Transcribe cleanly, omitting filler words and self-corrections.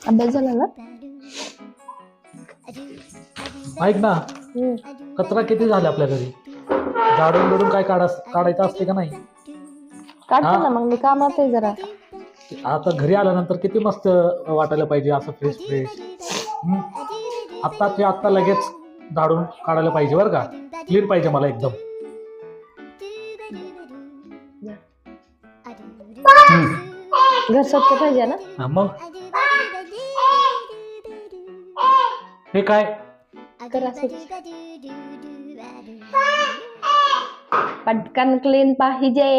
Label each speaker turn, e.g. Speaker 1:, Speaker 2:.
Speaker 1: अभ्यास झाला ना?
Speaker 2: ऐक ना, कचरा किती झाला आपल्या घरी? झाडून बिडून काय काढायचं असते का नाही?
Speaker 1: काढतो ना मग, मी कामात आहे जरा.
Speaker 2: आता घरी आल्यानंतर किती मस्त वाटायला पाहिजे असं फ्रेश फ्रेश. आत्ता लगेच झाडून काढायला पाहिजे बरं का. क्लीन पाहिजे मला एकदम.
Speaker 1: घर स्वच्छ पाहिजे ना?
Speaker 2: हा, मग हे काय?
Speaker 1: करा स्वच्छ. पटकन क्लीन पाहिजे.